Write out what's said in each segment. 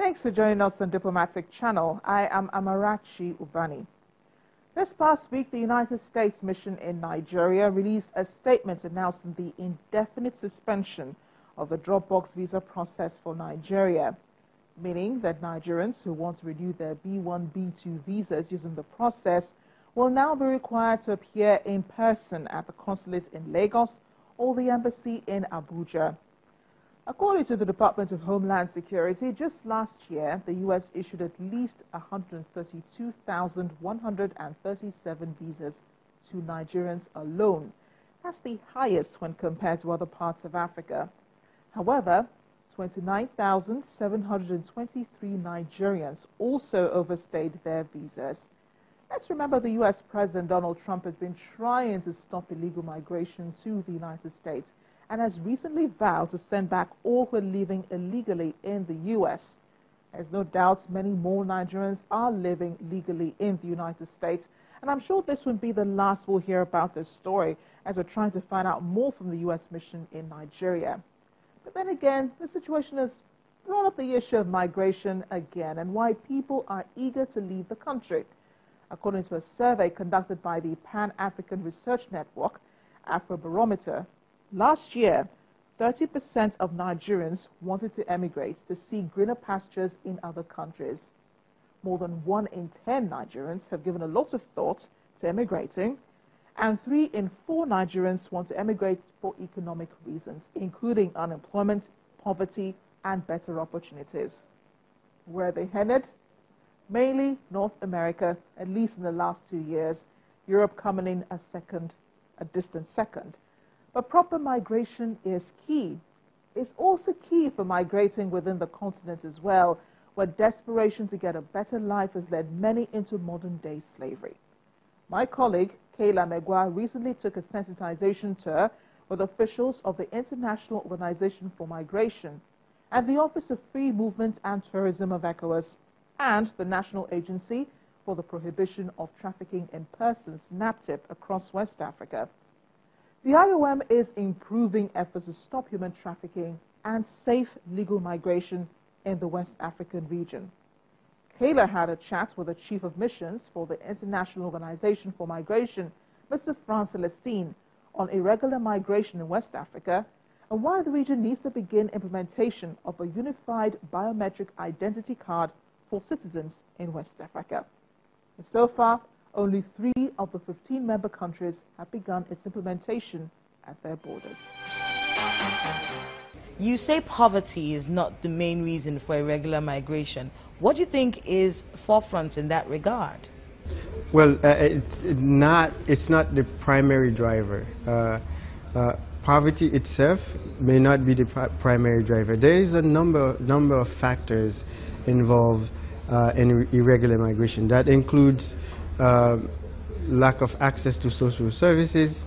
Thanks for joining us on Diplomatic Channel. I am Amarachi Ubani. This past week, the United States mission in Nigeria released a statement announcing the indefinite suspension of the Dropbox visa process for Nigeria, meaning that Nigerians who want to renew their B1, B2 visas using the process will now be required to appear in person at the consulate in Lagos or the embassy in Abuja. According to the Department of Homeland Security, just last year, the U.S. issued at least 132,137 visas to Nigerians alone. That's the highest when compared to other parts of Africa. However, 29,723 Nigerians also overstayed their visas. Let's remember the U.S. President Donald Trump has been trying to stop illegal migration to the United States and has recently vowed to send back all who are living illegally in the U.S. There's no doubt many more Nigerians are living legally in the United States, and I'm sure this won't be the last we'll hear about this story as we're trying to find out more from the U.S. mission in Nigeria. But then again, the situation has brought up the issue of migration again and why people are eager to leave the country. According to a survey conducted by the Pan-African Research Network, Afrobarometer, last year, 30% of Nigerians wanted to emigrate to see greener pastures in other countries. More than 1 in 10 Nigerians have given a lot of thought to emigrating, and 3 in 4 Nigerians want to emigrate for economic reasons, including unemployment, poverty, and better opportunities. Where are they headed? Mainly North America, at least in the last 2 years, Europe coming in a distant second. But proper migration is key. It's also key for migrating within the continent as well, where desperation to get a better life has led many into modern-day slavery. My colleague, Kayla Megwa, recently took a sensitization tour with officials of the International Organization for Migration and the Office of Free Movement and Tourism of ECOWAS and the National Agency for the Prohibition of Trafficking in Persons, NAPTIP, across West Africa. The IOM is improving efforts to stop human trafficking and safe legal migration in the West African region. Kayla had a chat with the Chief of Missions for the International Organization for Migration, Mr. Franz Celestine, on irregular migration in West Africa and why the region needs to begin implementation of a unified biometric identity card for citizens in West Africa. And so far, only 3 of the 15 member countries have begun its implementation at their borders. You say poverty is not the main reason for irregular migration. What do you think is forefront in that regard? Well, it's not the primary driver. Poverty itself may not be the primary driver. There is a number of factors involved in irregular migration. That includes lack of access to social services.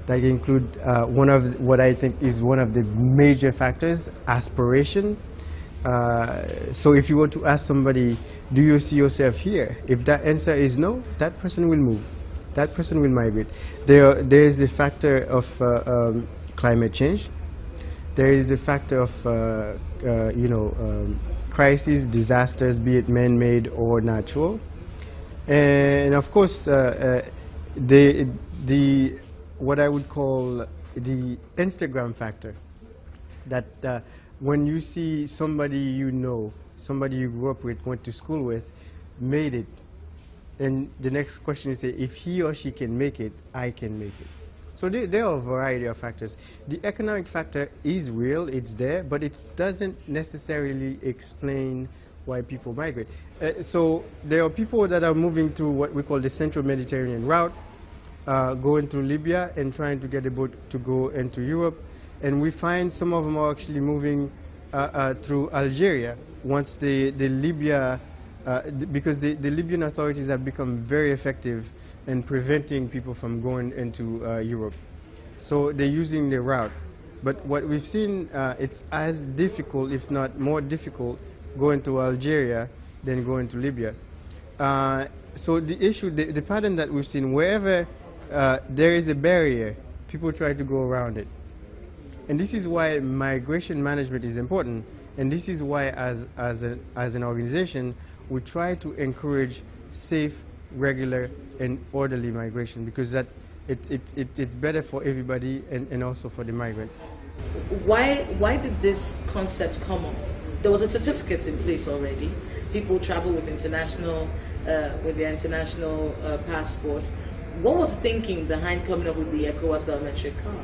That include one of what I think is one of the major factors, aspiration. So if you were to ask somebody, do you see yourself here? If that answer is no, that person will move. That person will migrate. There is the factor of climate change. There is the factor of crises, disasters, be it man-made or natural. And of course, what I would call the Instagram factor, that when you see somebody you know, somebody you grew up with, went to school with, made it, and the next question is, if he or she can make it, I can make it. So there are a variety of factors. The economic factor is real, it's there, but it doesn't necessarily explain why people migrate. So there are people that are moving to what we call the Central Mediterranean route, going through Libya and trying to get a boat to go into Europe. And we find some of them are actually moving through Algeria once because the Libyan authorities have become very effective in preventing people from going into Europe. So they're using the route. But what we've seen, it's as difficult, if not more difficult, going to Algeria than going to Libya. So the issue, the pattern that we've seen, wherever there is a barrier, people try to go around it. And this is why migration management is important. And this is why, as an organization, we try to encourage safe, regular, and orderly migration, because that it's better for everybody and also for the migrant. Why did this concept come up? There was a certificate in place already. People travel with their international passports. What was the thinking behind coming up with the ECOWAS biometric card?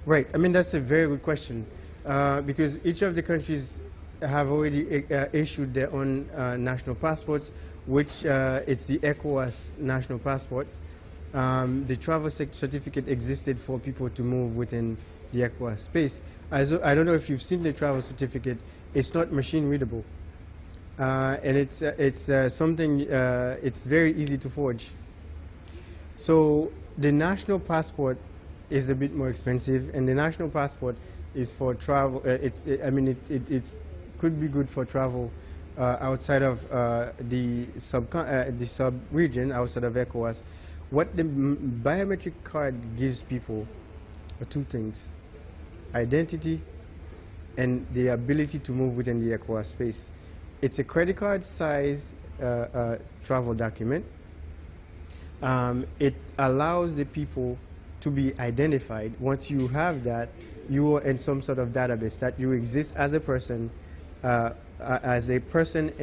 Right. I mean, that's a very good question, because each of the countries have already issued their own national passports, which it's the ECOWAS national passport. The travel certificate existed for people to move within the ECOWAS space. I don't know if you've seen the travel certificate. It's not machine readable, and it's something. It's very easy to forge. So the national passport is a bit more expensive, and the national passport is for travel. It could be good for travel outside of the sub-region, outside of ECOWAS. What the biometric card gives people are two things: identity and the ability to move within the ECOWAS space. It's a credit card size travel document. It allows the people to be identified. Once you have that, you are in some sort of database that you exist as a person and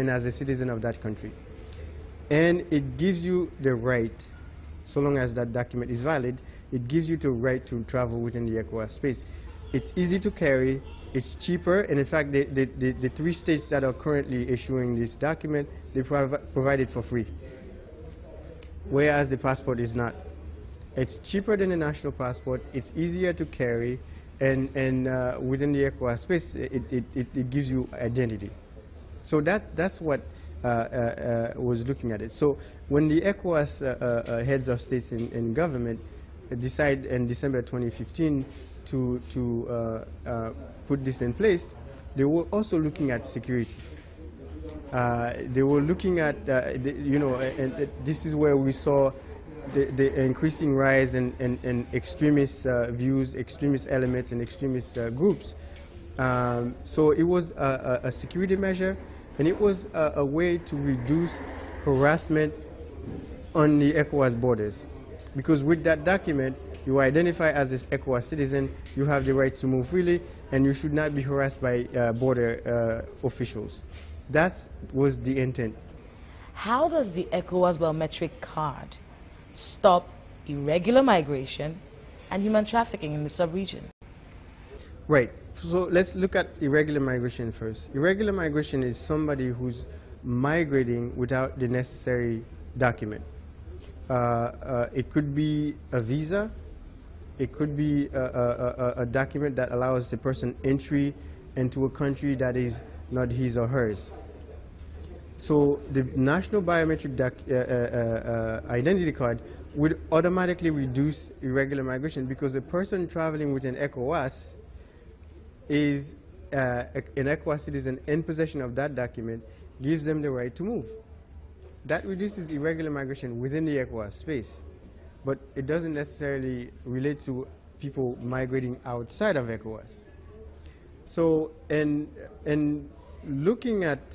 as a citizen of that country. And it gives you the right, so long as that document is valid, it gives you the right to travel within the ECOWAS space. It's easy to carry, it's cheaper, and in fact, the 3 states that are currently issuing this document, they provide it for free, whereas the passport is not. It's cheaper than the national passport, it's easier to carry, and within the ECOWAS space, it gives you identity. So that's what was looking at it. So when the ECOWAS heads of states and government decide in December 2015 to put this in place, they were also looking at security. They were looking at, and this is where we saw the increasing rise in extremist views, extremist elements, and extremist groups. So it was a security measure, and it was a way to reduce harassment on the ECOWAS borders. Because with that document, you identify as an ECOWAS citizen, you have the right to move freely, and you should not be harassed by border officials. That was the intent. How does the ECOWAS biometric card stop irregular migration and human trafficking in the sub-region? Right. So let's look at irregular migration first. Irregular migration is somebody who's migrating without the necessary document. It could be a visa. It could be a document that allows the person entry into a country that is not his or hers. So the national biometric identity card would automatically reduce irregular migration, because a person traveling within ECOWAS is an ECOWAS citizen in possession of that document, gives them the right to move. That reduces irregular migration within the ECOWAS space, but it doesn't necessarily relate to people migrating outside of ECOWAS. So, and looking at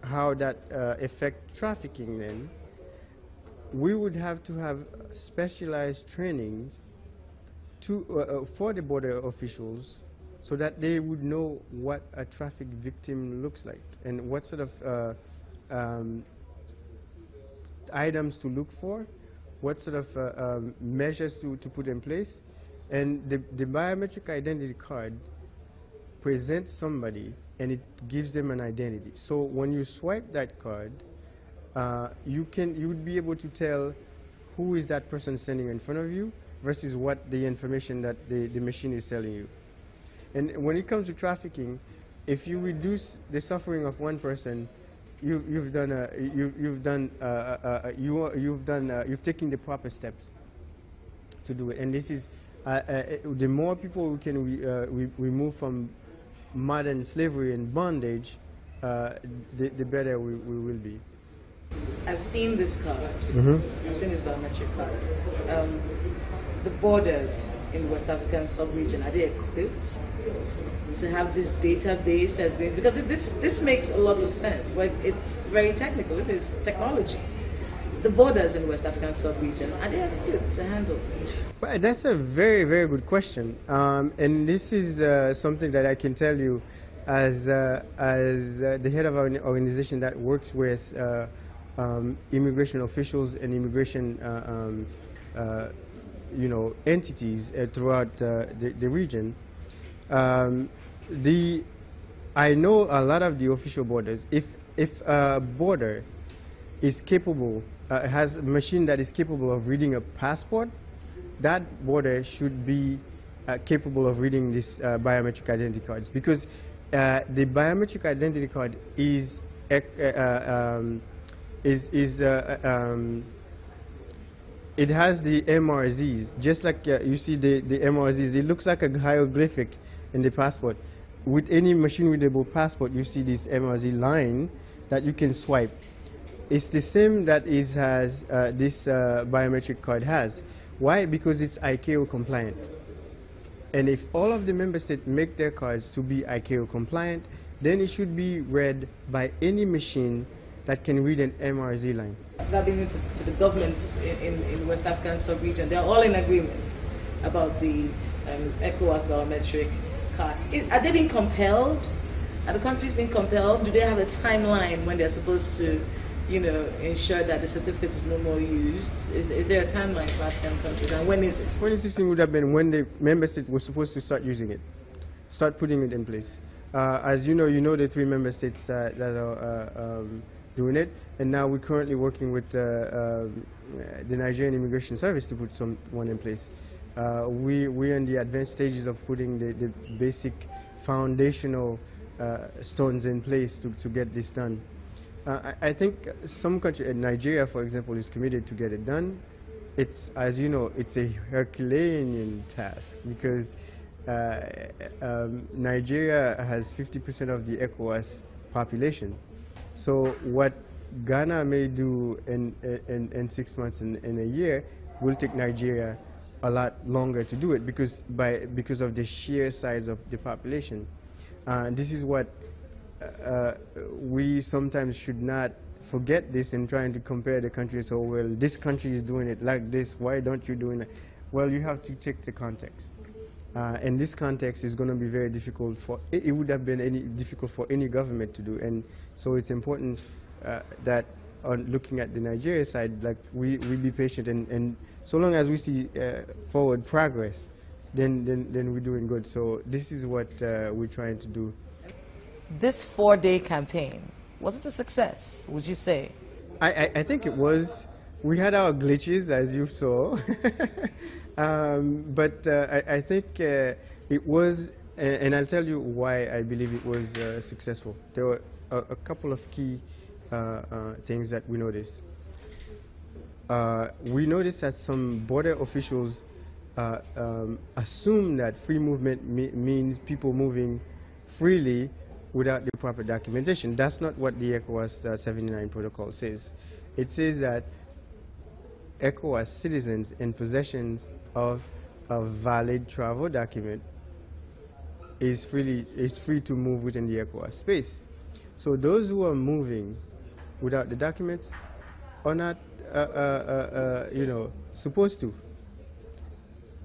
how that affects trafficking, then we would have to have specialized trainings for the border officials, so that they would know what a traffic victim looks like and what sort of items to look for, what sort of measures to put in place. And the biometric identity card presents somebody and it gives them an identity. So when you swipe that card, you would be able to tell who is that person standing in front of you versus what the information that the machine is telling you. And when it comes to trafficking, if you reduce the suffering of one person, you've taken the proper steps to do it. And this is the more people we can remove from modern slavery and bondage, the better we will be. I've seen this card. Mm-hmm. I've seen this biometric card. The borders in West African sub-region, are they equipped to have this database that's going, because this makes a lot of sense, but it's very technical. This is technology. The borders in West African sub-region, are they equipped to handle? Well, that's a very, very good question. And this is something that I can tell you as the head of an organization that works with immigration officials and immigration entities throughout the region. I know a lot of the official borders. If a border is capable, has a machine that is capable of reading a passport, that border should be capable of reading these biometric identity cards, because the biometric identity card it has the MRZs, just like you see the MRZs. It looks like a hieroglyphic in the passport. With any machine-readable passport, you see this MRZ line that you can swipe. It's the same that this biometric card has. Why? Because it's ICAO compliant. And if all of the member states make their cards to be ICAO compliant, then it should be read by any machine that can read an MRZ line. That brings me to the governments in West African sub-region. They're all in agreement about the ECOWAS biometric card. Are they being compelled? Are the countries being compelled? Do they have a timeline when they're supposed to, ensure that the certificate is no more used? Is there a timeline for African countries, and when is it? 2016 would have been when the member states were supposed to start using it, start putting it in place. As you know the 3 member states that are doing it, and now we're currently working with the Nigerian Immigration Service to put one in place. We're in the advanced stages of putting the basic foundational stones in place to get this done. I think some country, Nigeria for example, is committed to get it done. It's, as you know, it's a Herculean task, because Nigeria has 50% of the ECOWAS population. So what Ghana may do in 6 months, in a year, will take Nigeria a lot longer to do it, because of the sheer size of the population. This is what we sometimes should not forget this in trying to compare the countries. So, well, this country is doing it like this, why don't you doing it? Well, you have to check the context. And this context is going to be very difficult it would have been difficult for any government to do. And so it's important that on looking at the Nigeria side, like we be patient, and so long as we see forward progress, then we're doing good. So this is what we're trying to do. This 4-day campaign, was it a success, would you say? I think it was. We had our glitches, as you saw. But I think it was, and I'll tell you why I believe it was successful. There were a couple of key things that we noticed. We noticed that some border officials assume that free movement means people moving freely without the proper documentation. That's not what the ECOWAS 79 protocol says. It says that ECOWAS citizens in possession of a valid travel document is free to move within the ECOWAS space. So those who are moving without the documents are not, supposed to.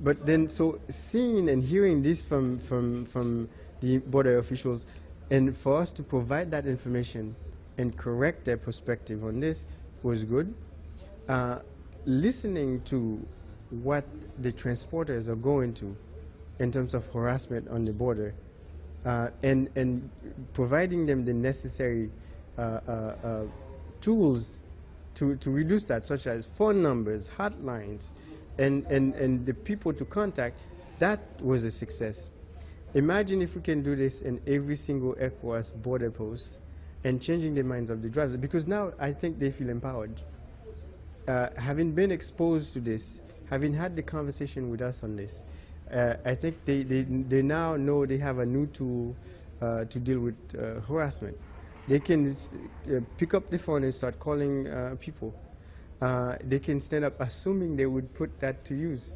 But then, so seeing and hearing this from the border officials, and for us to provide that information and correct their perspective on this was good. Listening to what the transporters are going to in terms of harassment on the border, and providing them the necessary tools to reduce that, such as phone numbers, hotlines, and the people to contact, that was a success. Imagine if we can do this in every single ECOWAS border post and changing the minds of the drivers, because now I think they feel empowered. Having been exposed to this, having had the conversation with us on this, I think they now know they have a new tool to deal with harassment. They can pick up the phone and start calling people. They can stand up assuming they would put that to use.